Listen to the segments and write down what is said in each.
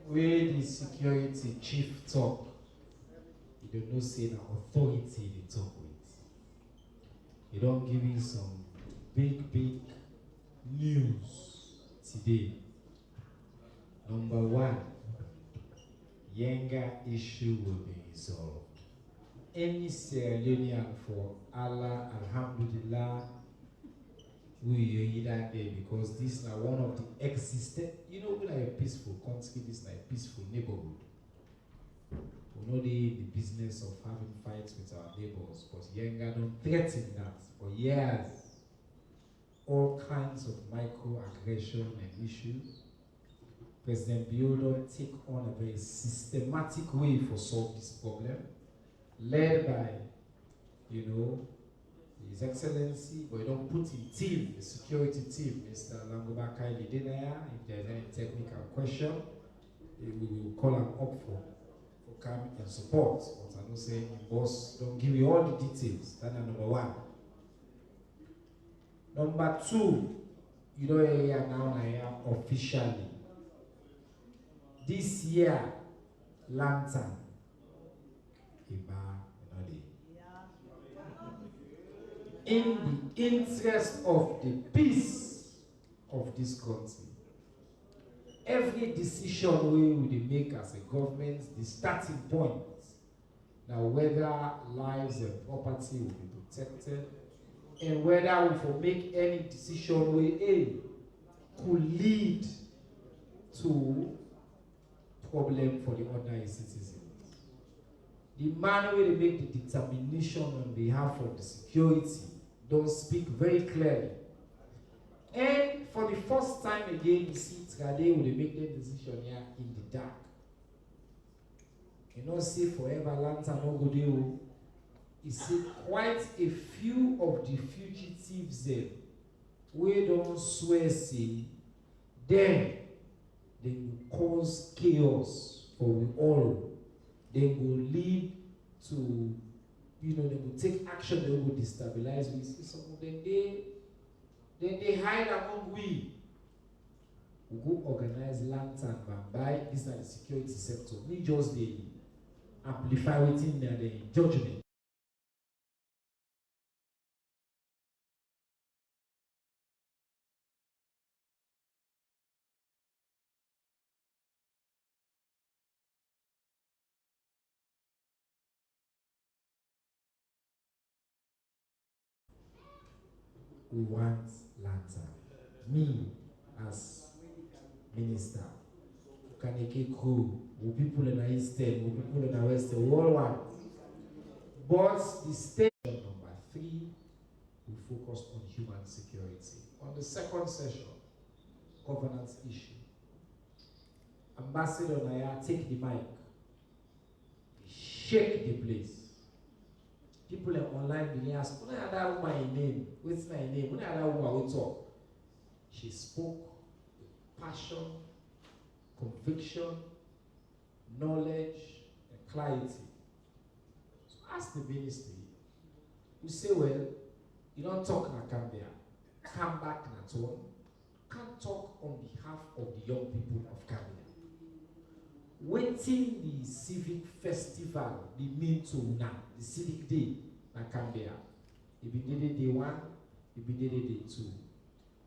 where the security chief talk, you don't know say the authority they talk with. You don't give you some big news today. Number one, Yenga issue will be resolved. Any Sierra Leonean for Allah, Alhamdulillah, we are that day because this is one of the existent, we like a peaceful country, this is like a peaceful neighborhood. We're not in the business of having fights with our neighbors, but Yenga don't threaten that for years. All kinds of microaggression and issues. President Biodo take on a very systematic way for solve this problem, led by, His Excellency, but you don't put in team, the security team, Mr. Langoba Kaili Denaya. If there's any technical question, we will call him up for come and support. But I'm not saying, boss, don't give you all the details. That's number one. Number two, now officially. This year, lantern, in the interest of the peace of this country, every decision we will make as a government, the starting point, now whether lives and property will be protected, and whether we will make any decision we could lead to problem for the ordinary citizens. The man will make the determination on behalf of the security don't speak very clearly. And for the first time again, you see Trade will make the decision here in the dark. Say forever lantern no go dey. You see quite a few of the fugitives we don't swear say then they will cause chaos for we all. They will lead to, they will take action, they will destabilize. We see some of them, they hide among we. We go organize lantern and buy this and the security sector. We just they amplify within their judgment. We want lantern. Me as minister, Kaneke crew, we people in the eastern, we people in the western, we all want. But the stage number 3, we focus on human security. On the second session, governance issue. Ambassador Naya, take the mic. Shake the place. People are online, they ask, when I that woman name? What's my name? When I that woman we talk? She spoke with passion, conviction, knowledge, and clarity. So ask the ministry. We say, well, you don't talk in Cambia. Come back in at all. Can't talk on behalf of the young people of Cambia. Waiting the Civic Festival, the mean to now, the Civic Day, na Cambia. It be needed day 1, it be needed day 2.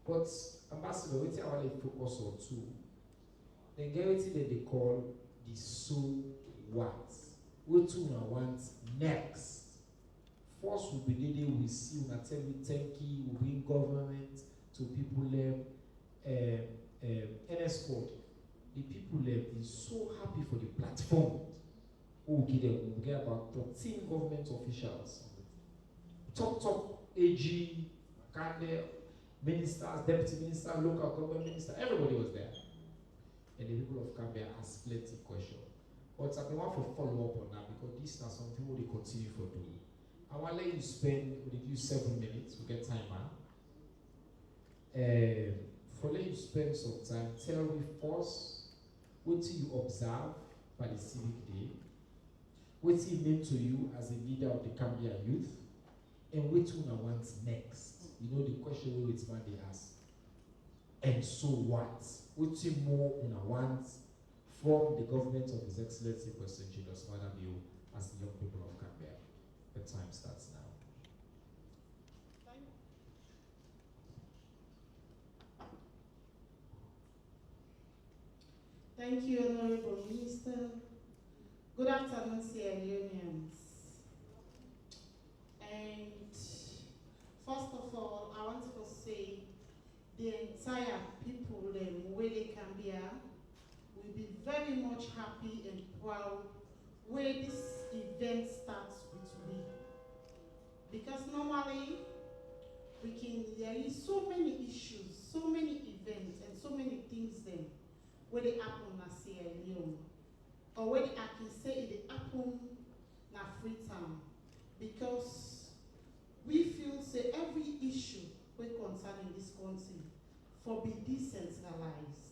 But Ambassador, waiting I want to focus on 2. Then get waiting that they call the so what. What you want next? First will be needed, we see, we tell you thank you, we bring government to people NS code. The people is so happy for the platform. We get about 13 government officials, top AG, ministers, deputy minister, local government minister, everybody was there. And the people of Gambia asked plenty of questions. But I want to follow up on that because this is something we continue for doing. I want to let you spend, we'll give you 7 minutes, we get time now. For let you spend some time, tell me first what you observe by the Civic Day, what it mean to you as a leader of the Gambia youth, and what you want next. You know the question we they ask. And so what? What you more want from the government of His Excellency President Julius Maada Bio as the young people of Gambia. The time starts now. Thank you, Honorable Minister. Good afternoon, Sierra Leoneans. And first of all, I want to say the entire people where they can be will be very much happy and proud where this event starts with we. Because normally there is so many issues, so many events, and so many things then where they happen in Sierra Leone. Or where I can say it happen in Freetown. Because we feel say every issue we concern in this country for be decentralized.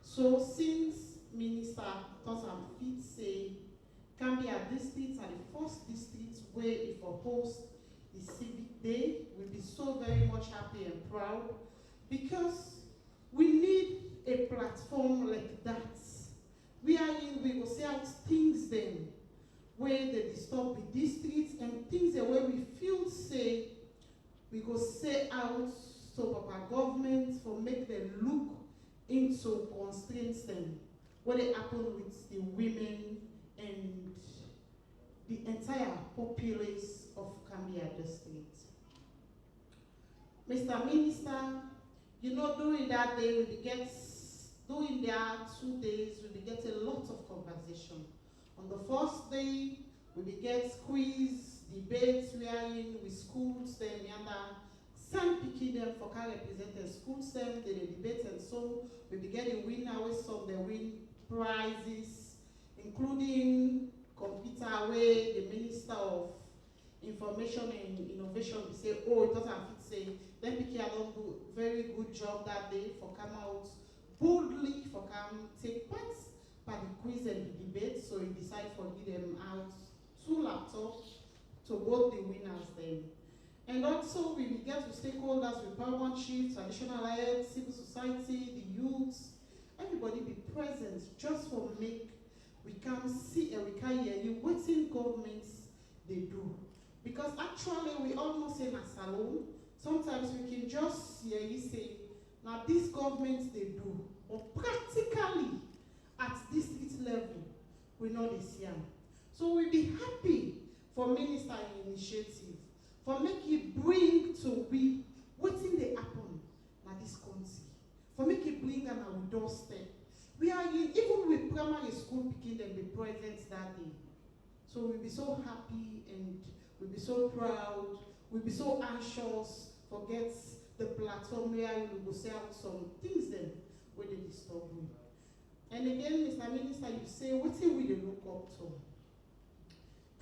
So since Minister Thompson Fit say Gambia districts are the first districts where if a host the Civic Day, we'll be so very much happy and proud because we need a platform like that. We will say out things then where they disturb the districts and things that where we feel say we go say out so our government for make them look into constraints them what they happen with the women and the entire populace of Gambia district. Mr. Minister, you know during that day during their 2 days we get a lot of conversation. On the first day, we get quiz, debates, wherein we schools them, send picking them for can represent the schools them, they debate and so we get the winner with some they win prizes, including computer where the Minister of Information and Innovation will say, oh, it doesn't fit say, then Piki don't do very good job that day for come out boldly for come take part by the quiz and the debate, so he decided to give them out 2 laptops to vote the winners then. And also we get to stakeholders with paramount chiefs, traditional alliance, civil society, the youths, everybody be present just for make we can see and we can hear you what in governments they do. Because actually we almost in a salon, sometimes we can just hear you say, now these governments they do, but practically at district level, we know this here. So we'll be happy for Minister Initiative, for make it bring to we what's in the happen na this country, for make it bring them our doorstep. We are in, even with primary school picking them be present that day. So we'll be so happy and we'll be so proud, we'll be so anxious, forget the platform where we will say out some things then where they disturb me. And again, Mr. Minister, you say, what do we look up to?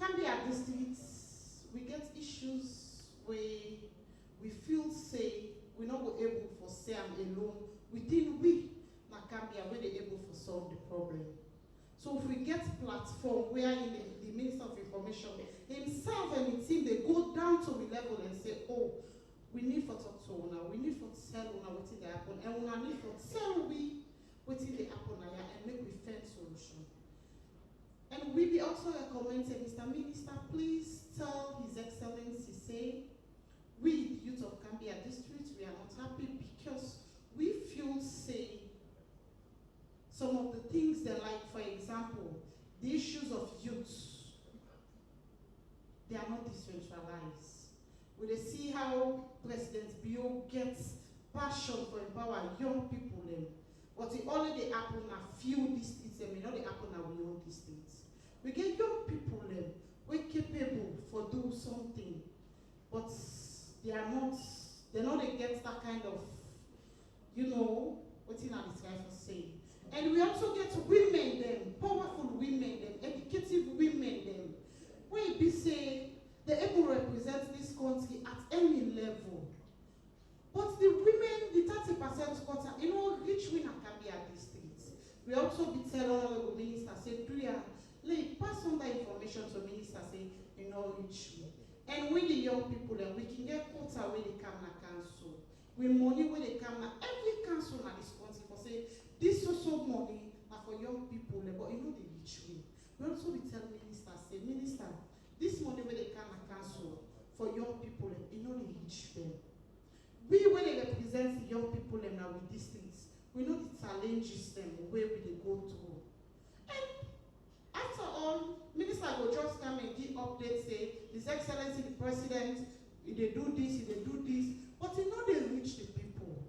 Can be at districts, we get issues where we feel say we're not able to say I'm alone within we na Gambia where they're able to solve the problem. So if we get platform where the Minister of Information himself and his team they go down to the level and say, oh, we need for talk to una, we need for tell una what they happen, and una need for tell we what they happen and make we find solution. And we be also recommended, Mr. Minister, please tell His Excellency say, we the youth of Gambia district, we are not happy because we feel say some of the things that like, for example, the issues of youth, they are not decentralized. We see how President Bio gets passion for empower young people then. But it already happen a few districts and we know they happen at our own districts. We get young people then, we're capable for do something, but they not they get that kind of, you know, what in our describe for saying. And we also get women then, powerful women then, educative women then, where we say they're able to represent this country at any level. But the women, the 30% quota, you know, rich women can be at districts. We also be telling Honorable Minister, say, pass on that information to Minister, say, you know, rich women. And with the young people, then we can get quota where they come na council. With money where they come na every council na this country for say, this social money na for young We also be tell minister, say, minister, this money where they can cancel for young people, you know they reach them. We when they represent the young people now with these things, we know the challenges them where we they go through. And after all, minister will just come and give updates, say, His Excellency the President, if they do this, if they do this, but you know they reach the people.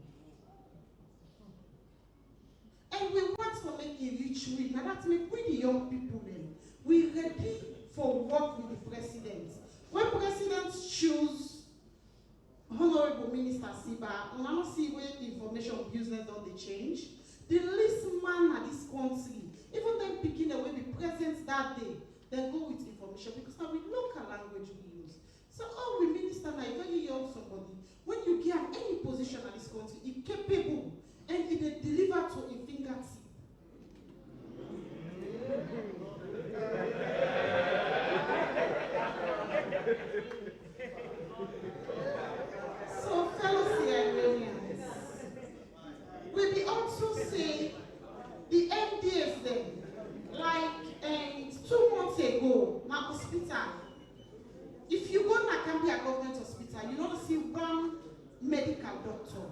And we want to make it reach we. Now that make we the young people then. We ready for work with the president. When presidents choose Honorable Minister Siba, we don't see where information business don't they change. The least man at this country, even them picking the way we present that day, they go with information because now we local language we use. So all we minister now, when you young somebody, when you get any position at this country, it's capable and it deliver to a fingertip. So fellow Sierra-Leoneans, we be also say the MDs then, like 2 months ago, na hospital. If you go to Cambia government hospital, you don't see one medical doctor.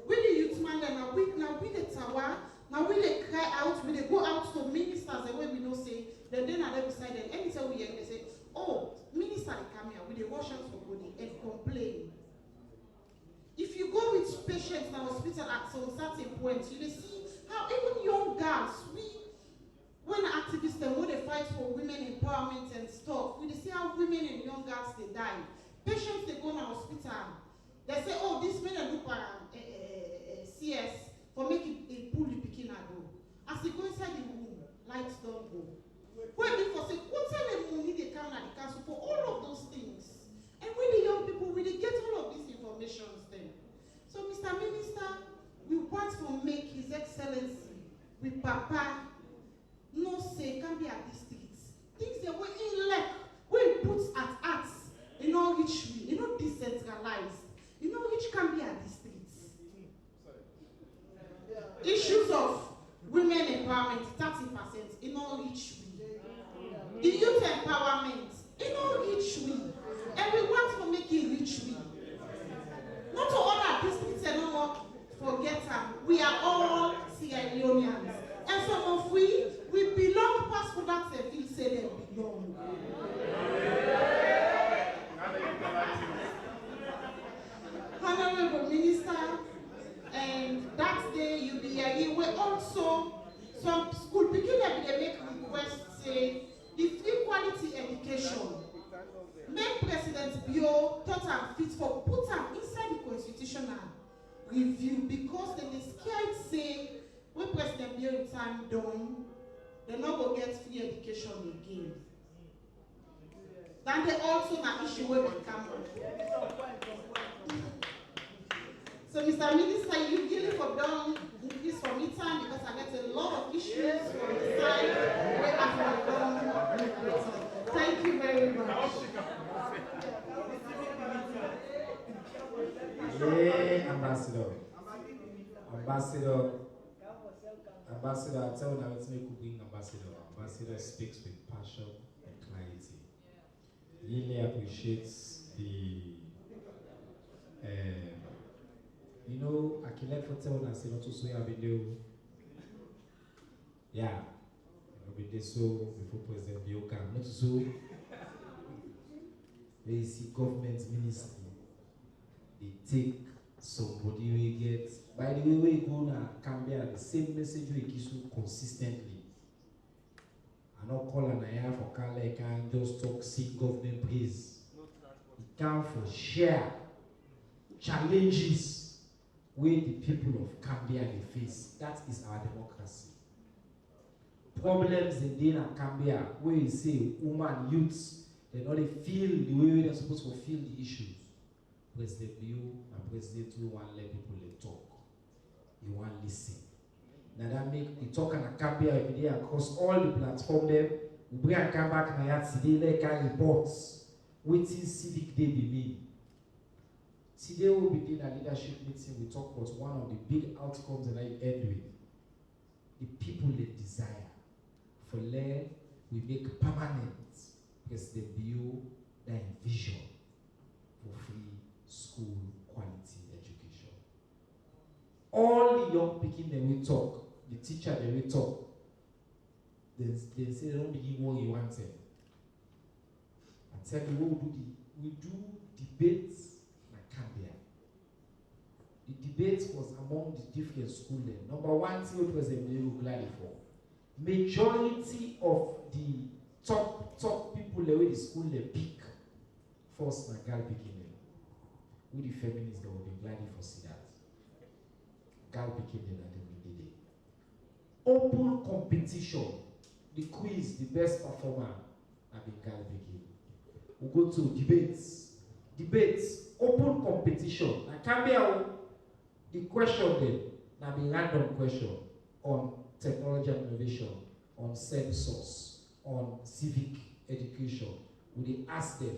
We the youth man then now we the tower, now we they cry out, we they go out to ministers the way we know say, then are there beside them. Anytime we hear they say, oh, minister they come here, we they wash out for body and complain. If you go with patients in the hospital at some certain point, you see how even young girls, when activists them when they fight for women empowerment and stuff, we see how women and young girls they die. Patients they go in the hospital, they say, oh, this men look CS for making a pull the picking go. As they go inside the room, lights don't go. When before say, what time the money they come at the council for all of those things? And we the young people, we get all of these informations then. So Mr. Minister, we want to make His Excellency with Papa no say can be at districts. Things that were in lack, we put at arts, you know which we, you know decentralized, you know which can be at districts. Issues of women empowerment, 30%, you know which we. The youth empowerment, you know which we. And we want to make it rich we. Not to all our districts and not forget them. We are all Sierra Leoneans. And some of we belong past for that they feel say they belong. Honorable Minister, and that day you be here, you will also some school begin they make requests say the free quality education. Make President Bio thought and fit for put them inside the constitutional review because they scared say when President Bio time done, they not go get free education again. Then they also na issue where they come on. So Mr. Minister, you really for done increase for me time because I get a lot of issues from the side where I have done. Thank you very much. Yeah, Ambassador, I tell you now, it's me who bring Ambassador. Ambassador speaks with passion and clarity. Really appreciates the, you know, I can let for tell and say not to say a video. Yeah, you know, so before President Bioka, not so. They see government ministry. They take somebody we get. By the way, we go now Cambia the same message we give you consistently. I not call an eye for Kale can just talk seek government praise. It can for share challenges where the people of Cambia they face. That is our democracy. Problems in Dana Cambia where you say woman youths they don't feel the way they're supposed to feel the issues. President Liu and President Liu want to let people talk. You want to listen. Now that make we talk and Cambia every day across all the platforms there. We bring and come back and I today like can reports. Waiting Civic Day be mean. Today we'll be doing a leadership meeting. We talk about one of the big outcomes that I end with. The people they desire for we make permanent President Bio that vision for free school quality education. All the young people that we talk, the teacher that we talk, they say they don't begin what you wanted. I tell you what we do debates like Cambia. The debate was among the different schools. Number one, Theo President Bio gladly for. Majority of the top people the way the school they pick first na girl picking them. With the feminists they will be glad for see that. Girl picking them at the end of the day. Open competition, the quiz, the best performer have been girl picking. We go to debates, open competition. I can be the question then, now be random question on technology and innovation, on census, on civic education. We ask them,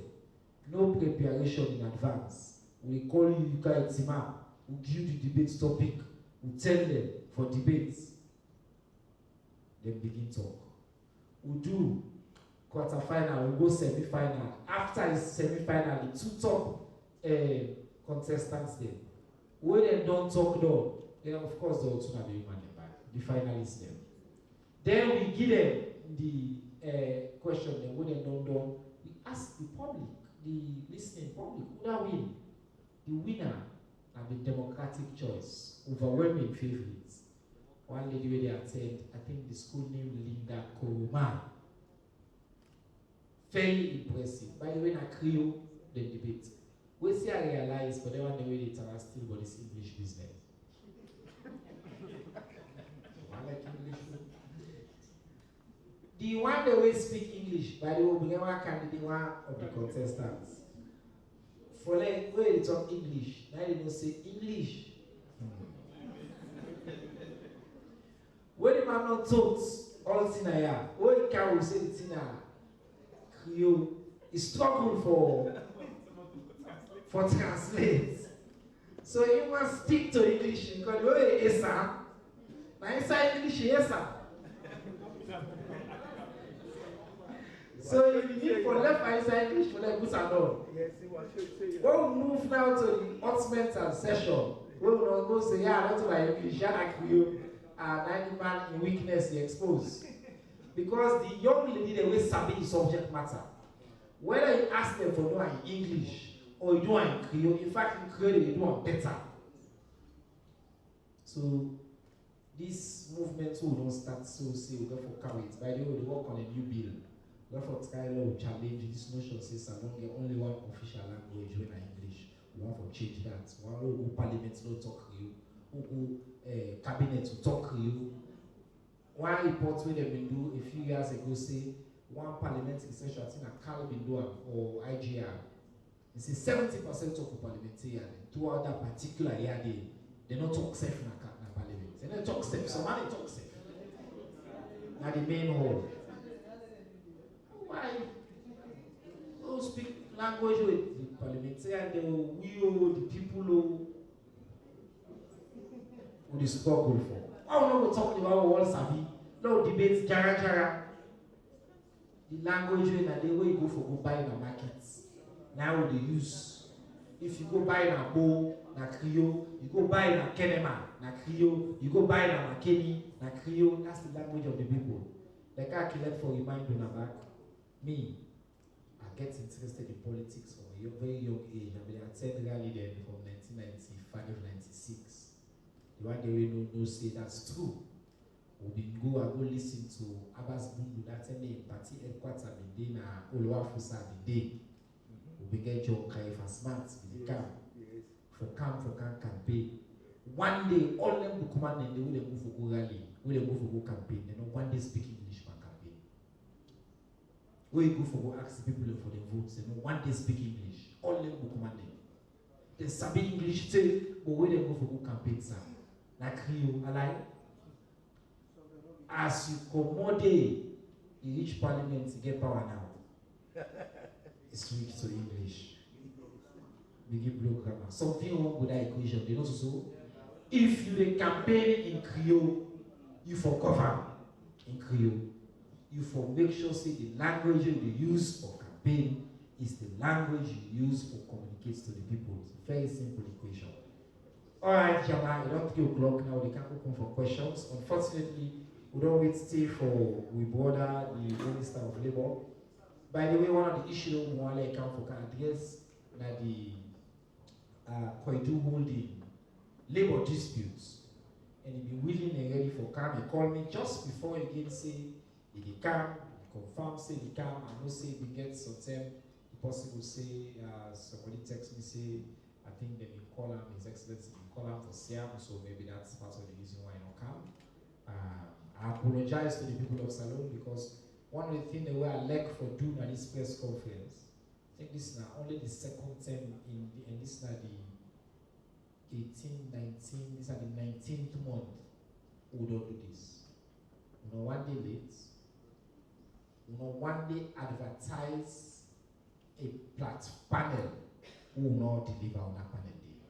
no preparation in advance. We call you Yuka, we give you the debate topic, we tell them for debates. Then begin talk. We do quarterfinal, we go semi-final. After the semi-final, the two top contestants there. When they don't talk though, then of course they will turn to be human back, the finalists them. Then we give them the question, then when they don't know, we ask the public, the listening public, who that win? The winner and the democratic choice, overwhelming favorites. One lady where they attend, I think the school name Linda Koman. Very impressive. By the way, I create the debate. We see I realize, but they want the way they tell us still about this English business. I like English. The one that will speak English, by the way, we never candidate one of the contestants. For like, where they talk English, now they don't say English. When the man not taught all thing I have, when the car will say the thing Creole, he struggle for translate. So you must stick to English because you are Esa. Now inside English, Esa. So you need for left inside English for left good and all. When we move now to the ultimate session, we will go say, yeah, not my English, yeah, Creole. And any man in weakness they expose. Because the young lady they will sabi the subject matter. Whether you ask them for doing English or you do in Creole, in fact in Creole they do it better. So this movement will don't start so say we go for carry it. By the way, we work on a new bill. We go for try law challenge this notion says I don't get only one official language when I English. We want to change that. We want to go parliament no talk Creole. We go cabinet to talk Creole. One report where they been do a few years ago say one parliamentary session I think at Carl been doing or IGR. They say 70% of the parliamentarians throughout that particular year they don't talk safe in the parliament. They don't talk safe. Some man they talk safe. Now the main hall. Why? Who speak language with the parliamentarian? The people who they struggle for. Oh no, we're talking about all sabi. No debates, jara. The language and the way you go for go buy in the markets. Now they use. If you go buy in a bow, na Creole, you go buy in a Kenema, na Creole, you go buy in a Makeni, na Creole. That's the language of the people. Like I collect for remind you back. Me, I get interested in politics from a very young age. I mean, I attended rally then from 1995, 96. The one they will know say that's true. We go and go listen to Abbas Bundu, that's a name, party headquarters in na Oluwafusa day. We get John Kai for smart, we come for campaign. One day, all them go command and they will go for go rally, will go for go campaign. They know one day speak English for campaign. We go for go ask people for the votes. They know one day speak English. All them go command them. They sabi English too, but we they go for go campaign, sir. Like Rio, alike. As you commodate, you reach parliament, you get power now. Switch to English. Begin blue grammar. Something wrong with that equation. They know so. If you campaign in Creole, you for govern in Creole. you for make sure say the language you use for campaign is the language you use for communicate to the people. It's a very simple equation. Alright, Jama, around 3 o'clock now, they can open for questions. Unfortunately, we don't wait still for we border the Minister of Labour. By the way, one of the issues we want to account for can address that the Koidu holding labor disputes. And he be willing and ready for come. He call me just before he get say he come, he confirm say he come, I know say he get some time. Possible say somebody text me say I think they will call him His Excellency, will call him for Siam, so maybe that's part of the reason why I don't come. I apologize to the people of Salone because one of the things that I like for doing at this press conference, I think this is now only the second time and this is now the 18, 19, this is the 19th month we don't do this. You know, one day late, you know, one day advertise a panel who will not deliver on that panel day.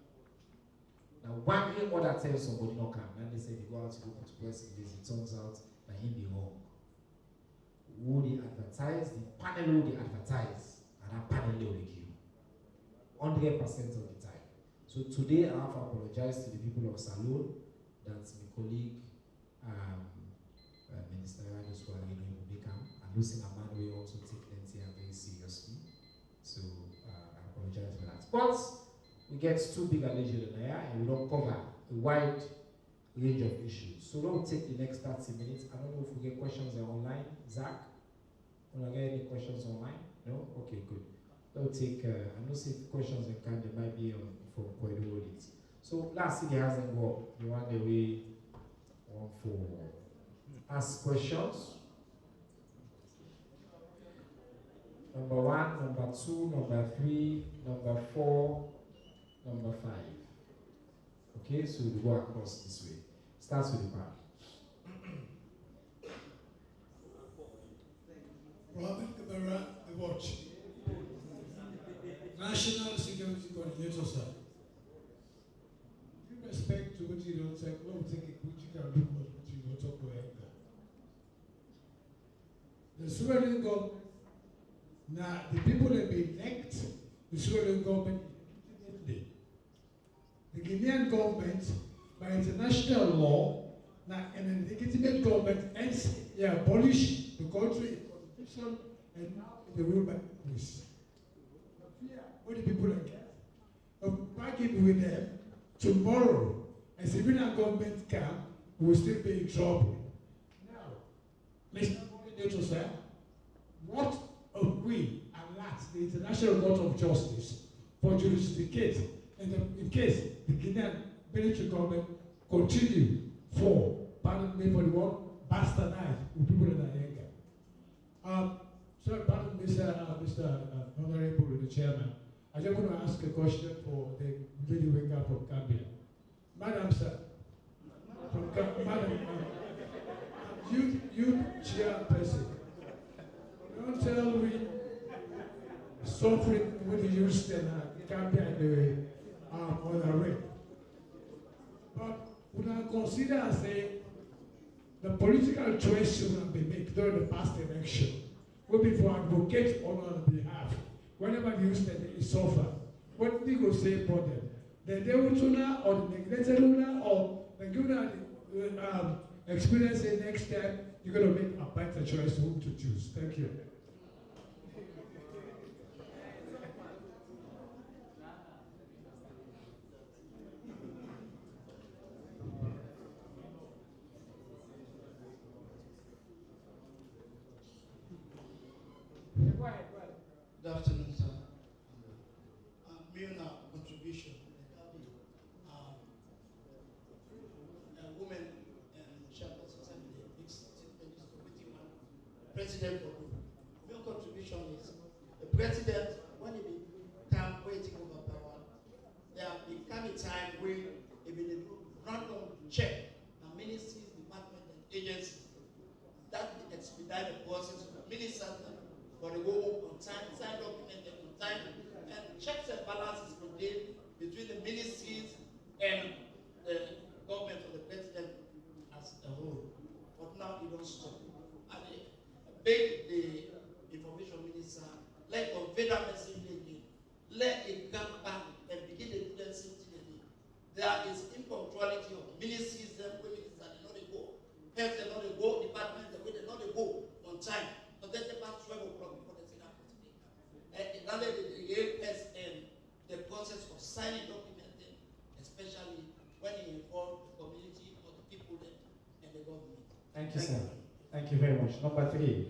Now, one day other tells somebody not come, and they say they go out to go to press release, it turns out that he be wrong. Who they advertise, the panel who they advertise, and that panel they will give 100% of the time. So today I have to apologize to the people of Salone that my colleague, Minister Radius Wari, will become, and losing a man will also take NTR very seriously. So I apologize for that. But we get too big a leisure in here and we don't cover a wide range of issues. So don't take the next 30 minutes. I don't know if we get questions online. Zach, will I get any questions online? No? Okay, good. Don't take, I know if questions in kind there might be for Koidu audits. So lastly, there hasn't worked. The one that we want for ask questions. Number 1, number 2, number 3, number 4, number 5. Okay, so we go across this way. Starts with the back. Robert Kabara, the watch. National Security Coordinator, sir. With respect to what you don't say, we'll take a critical look at what you don't talk about. The Sudan government, now the people that be elect the Sudan government immediately. The Guinean government, by international law, now an legitimate government ends, they abolish the country constitution and now they rule by police. What the people are getting, bargain with them tomorrow, a civilian government come, we will still be in trouble. Now, Mr. Coordinator, sir, what of we alert the International Court of Justice for jurisdicate in case the Guinean military government continue for, pardon me for the word, bastardize with people in Nigeria. Sorry, pardon me, Mr. Honorable, the Chairman. I just want to ask a question for the lady waker from Gambia. Madam, sir, Madam, you chairperson, don't tell me suffering with the youth in Gambia and on the way. But would I consider as the political choice should have been made during the past election will be for advocate on our behalf. Whenever the youth is suffer, what we go say about them? The Deutuna or the neglected ruler or the good experience the next time, you're going to make a better choice whom to choose. Thank you. Good afternoon, sir. Main contribution. Women chairperson assembly, president of the main contribution is the president when he become waiting over power. There become a time where he will random check the ministries, departments, and agencies that expedite the process of ministers for the go on time, sign documents on time, and checks and balances maintained between the ministries and the government or the president as a whole. But now it don't stop. And beg the information minister, let convey that message again. Let it come back and begin to do the same thing again. There is impunctuality of ministries, them women that they know they go, health they know they go, departments the way they know they go on time. But then they pass 12 o'clock before they say that today. And that the ASM, the process of signing documenting, especially when it involves the community or the people and the government. Thank you, sir. Thank you very much. Number 3.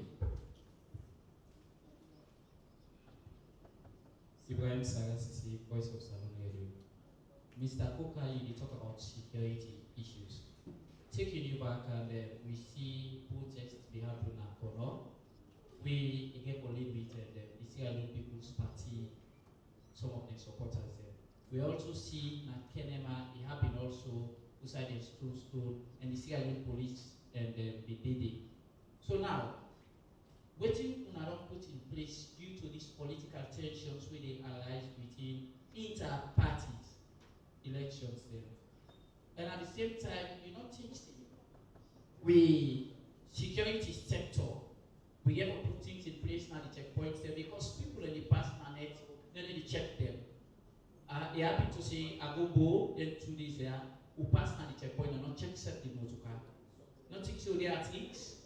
Ibrahim Sarasisi, Voice of Salon Radio. Mr. Koka, you talk about security issues. Taking you back and we see protests be happening at Kono. We get colleague with the Sierra Leone People's Party, some of the supporters there. We also see that Kenema, it happened also outside the school, and the Sierra Leone police and the BDD. So now, waiting on don't put in place due to these political tensions where they arise within inter-parties elections then. And at the same time, you don't think we security sector, we have to put things in place now, the checkpoints there, because people in the past manage, they need to check them. They happen to say, I go, then 2 days there, who pass now the checkpoint and not check set the motor car. Not think so they are things.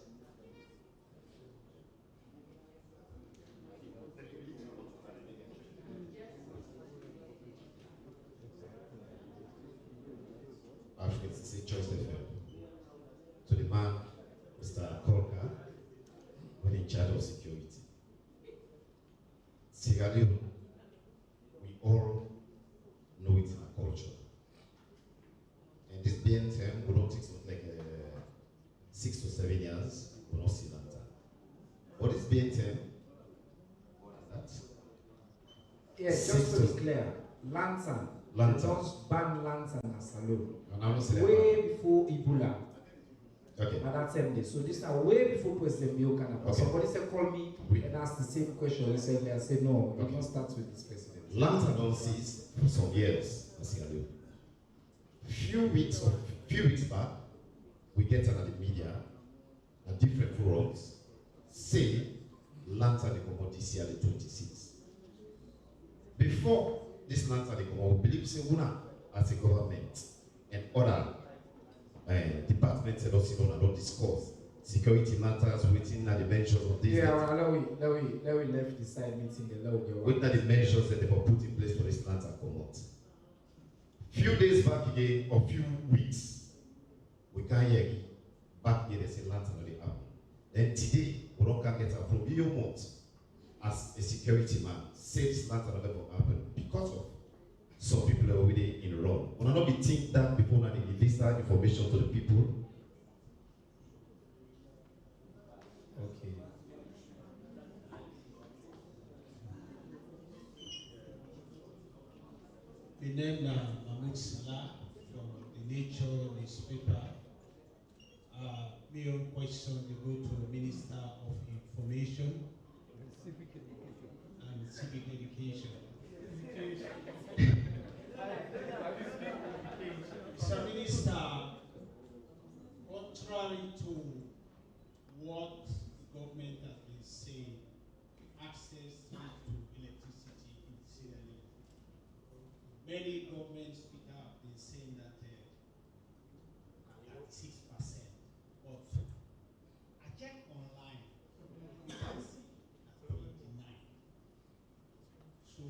African State Choice FM. To the man, Mr. Kolka, when in charge of security. Sierra Leone, we all know it in our culture. And this BNTM, we don't think so like 6 to 7 years, we don't see lantern. What is BNTM? What is that? Yeah, just to be clear, lantern. Lantern. Just ban lantern as a law. Way Way before Ebola. Okay. At that same day. So this is way before President Biokana. Okay. Somebody said call me and ask the same question. He said, I said no, you don't start with this president. Lantern don't cease for some years, as Sierra Leone. Few weeks back, we get another media at different forums say lantern they come out this year, the 26. Before this lantern they come out, we believe say una as a government and other departments and also don't discuss security matters within the measures of this. Yeah, well, let we left the side meeting the law. With the measures that they were put in place for this lantern come out. Few days back again, or few weeks, we can't hear it. Back here, they say lantern already happened. Then today, we don't get a from your month as a security man, say this lantern never happen because of some people are already in wrong. We not be think that before now they release that information to the people. Okay. The name Mahmoud Salah from the Nature newspaper. My own question to go to Minister of Information and Civic Education. Mr. Minister, contrary to what the government has been saying, access to electricity in Sierra Leone. Many government speakers have been saying that 36%, but I checked online, you can see at 29. So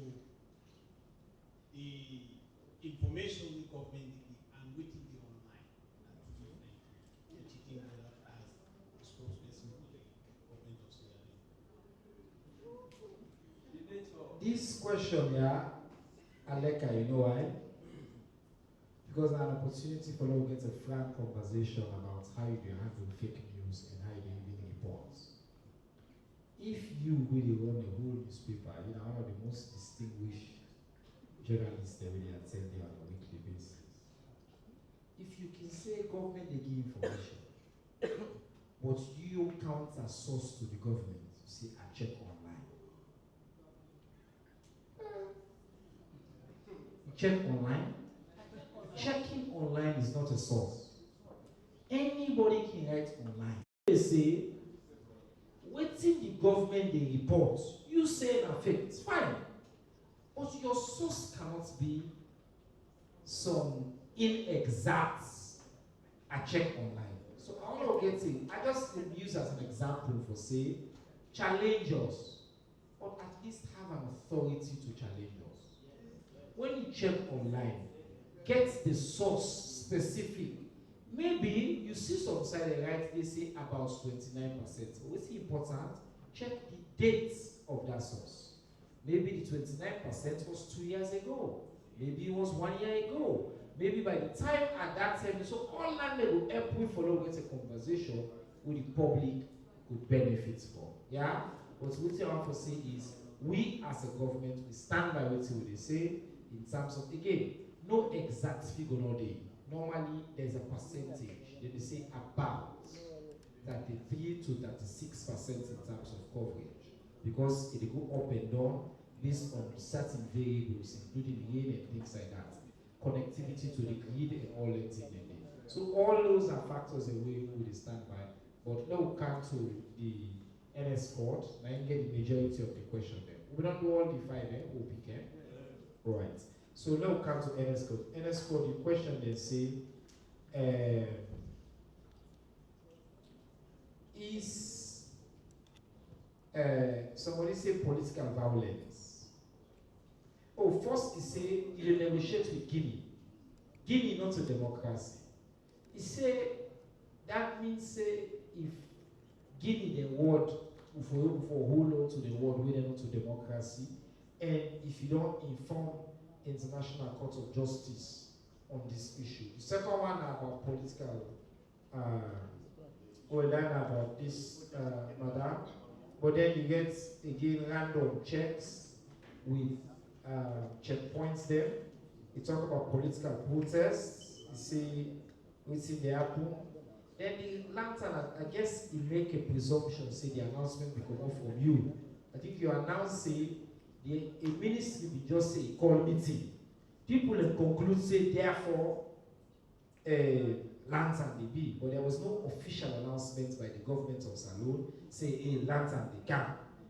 the information the government did and waiting the online are two different. The cheating as a spokesperson for the government of Sierra Leone. This question, yeah, Aleka, you know why? Because I had an opportunity for us to get a frank conversation about how you handle fake news and how you even report. If you really run a whole newspaper, you know, one of the most distinguished journalists that really attend there on a weekly basis. If you can say government they give information, but you count as source to the government, you say I check online. You check online. Checking online is not a source. Anybody can write online. They say, wait within the government they report, you say na fake, it's fine. But your source cannot be some inexact a check online. So I want to get it. I just use as an example for say, challenge us, or at least have an authority to challenge us. When you check online, get the source specific. Maybe you see some side right, they say about 29%. What's important? Check the dates of that source. Maybe the 29% was 2 years ago. Maybe it was 1 year ago. Maybe by the time at that time, so all that will help we follow with a conversation with the public could benefit from. Yeah? But what I want to say is, we as a government, we stand by what they say in terms of, again, no exact figure no day. Normally, there's a percentage. They say about 33 to 36% in terms of coverage. Because it go up and down based on certain variables, including rain and things like that. Connectivity to the grid and all that thing. So all those are factors that we would stand by. But now we come to the NS court, now you get the majority of the question there. We don't do all the 5, OPK. Right. So now we come to NS court. NS court, the question they say, is somebody say political violence. Oh, first he say you negotiate with Guinea. Guinea not a democracy. He say that means say if Guinea the world for hold on to the world we not to democracy, and if you don't inform International Court of Justice on this issue. The second one about political about this madam. But then you get again random checks with checkpoints there. You talk about political protests, you see what's in the happen. Then the lantern, I guess you make a presumption, say the announcement will come from you. I think you announce say a ministry will just say call meeting. People have conclude say therefore lantern they be, but there was no official announcement by the government of Salone say a lantern they can.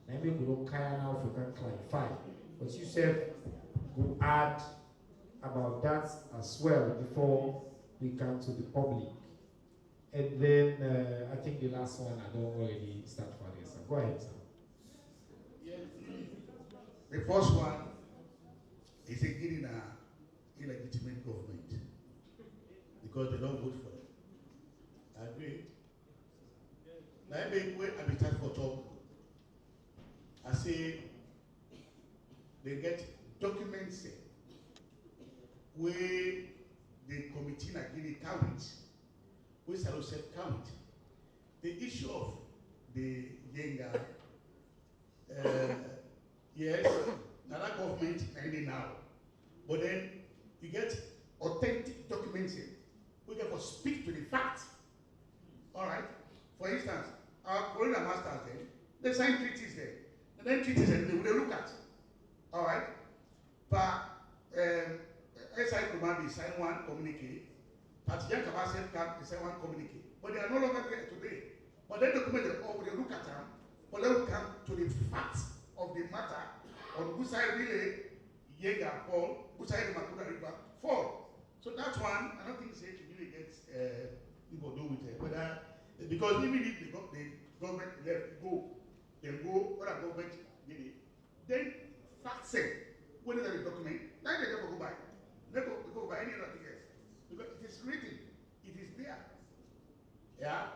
Now maybe we don't care now if you can clarify. But you said go add about that as well before we come to the public. And then I think the last one I don't already start for this. So go ahead, sir. Yeah. The first one is getting an illegitimate government because they don't vote for them. I agree. Now I make where I be start for talk. I say they get documents where the committee na Guinea count, we shall self count. The issue of the Yenga, yes, now that government ending now, but then you get authentic documents here. We can speak to the facts. All right. For instance, our foreign masters then they sign treaties there, and then treaties and they look at. All right. But SI command sign one communique. Partisan Kabasel can sign one communique. But they are no longer there today. But then the document they look at them, but they will come to the facts of the matter on which side really Jaeger fall, which side the Makuna River fall. So that's one. I don't think say it really gets people do with it. Whether because even if the government let go, then go what a government did it. Then facts say when is the document, then they never go by. Never go by any other thing else. Because it is written, it is there. Yeah.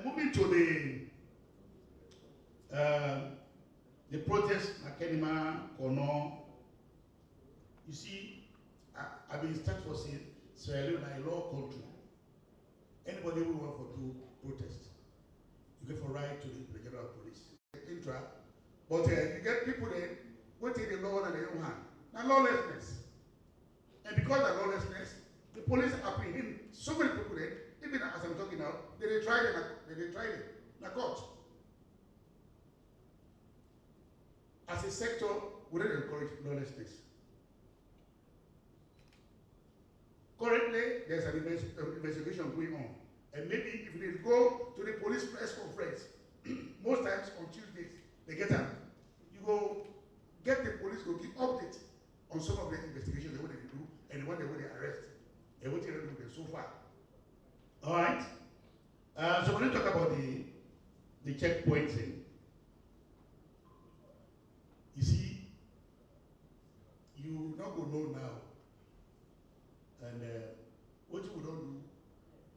Moving to the protest, Akenima, Kono, you see, I've been stuck for saying, Sierra Leone is a law country. Anybody who want for do protest, you get for right to the general police. Intra, but you get people there, what take the law and their own hand. Now lawlessness. And because of lawlessness, the police apprehend so many people there, even as I'm talking now, they tried them in a court. As a sector, we don't encourage lawlessness. Currently, there's an investigation going on. And maybe if they go to the police press conference, most times the checkpoints in. You see, you not going to know now. And what you don't do,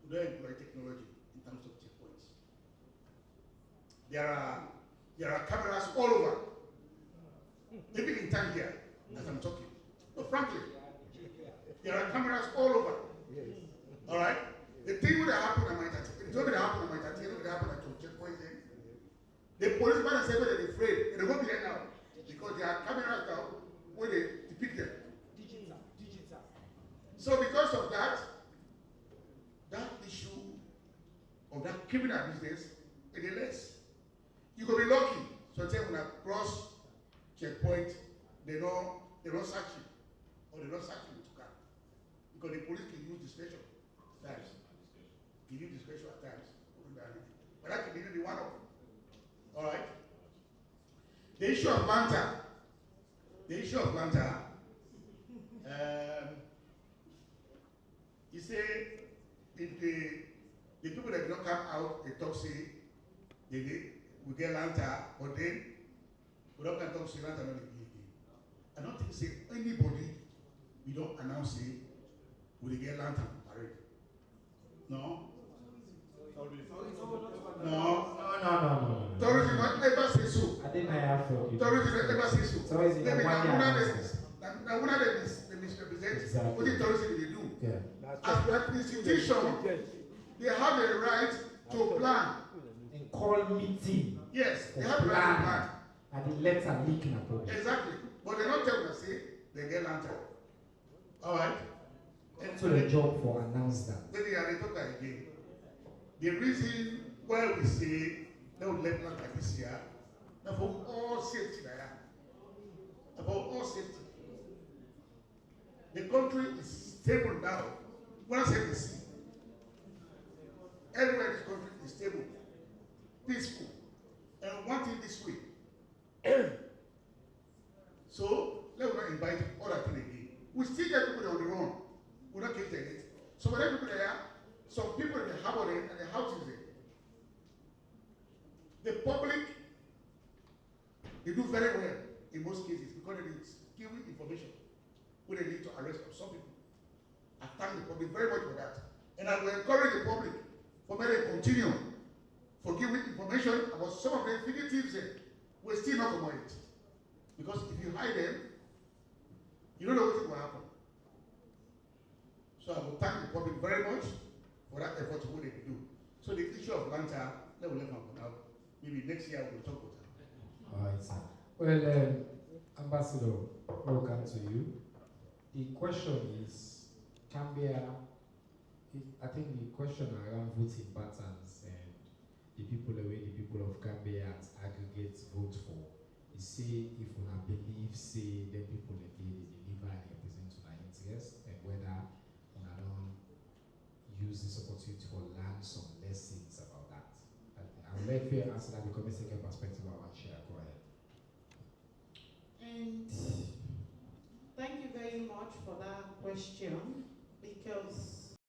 we don't employ technology in terms of checkpoints. There are cameras all over, even in town here, as I'm talking. But frankly, there are cameras all over. Yes. All right? The thing would have happened at my tattoo. It would have happened at my tattoo. It would have happened at some checkpoints. The policeman is saying they're afraid. And they won't be there now. Because there are cameras now where they depict them. Digital. So because of that issue of that criminal business, it is less. You could be lucky. So say when I cross checkpoint, they don't search you. Or they don't search you to car. Because the police can use discretion at times. Can use discretion at times. But that can be the one of them. Alright? The issue of Lanta. You say if the people that don't come out, they talk say we get Lanta, but then we don't talk say Lanta not again. I don't think say anybody we don't announce it will get Lanta parade. No? No. Tourism not ever say so. I think I have for you. Tourism not ever say so. Tourism Maybe one year. now one of them misrepresent Exactly. what the tourism they do. Yeah. As an institution, they have a right to plan. And call meeting. Yes, they For have a right to plan. plan. And the letter leak in a problem. Exactly. But they don't tell us say they get lantern. Alright? And So the job for announce that. then they are talk again. The reason why we say they would let lantern this year, now for all safety there. About all safety. The country is stable now. When I say this, everywhere in this country is stable, peaceful, and one thing this way. So let me not invite other things again. We still get people on the run. We not keep it. So when people there, some people in the harbor and the houses there. The public, they do very well in most cases because they give information when they need to arrest some people. I thank the public very much for that. And I will encourage the public for me to continue for giving information about some of the fugitives will still not commit. Because if you hide them, you don't know what will happen. So I will thank the public very much for that effort to what they do. So the issue of Lanta, let me let them come out. Maybe next year we'll talk about it. All right, sir. Well, Ambassador, welcome to you. The question is, Gambia, I think the question around voting patterns and the people of Gambia aggregate vote for, is say if we have believe, say the people they deliver and represent to our interest, and whether we don't use this opportunity for learn some lessons about that. I would like to answer that because it's a perspective I want to share. Go ahead. And thank you very much for that question, because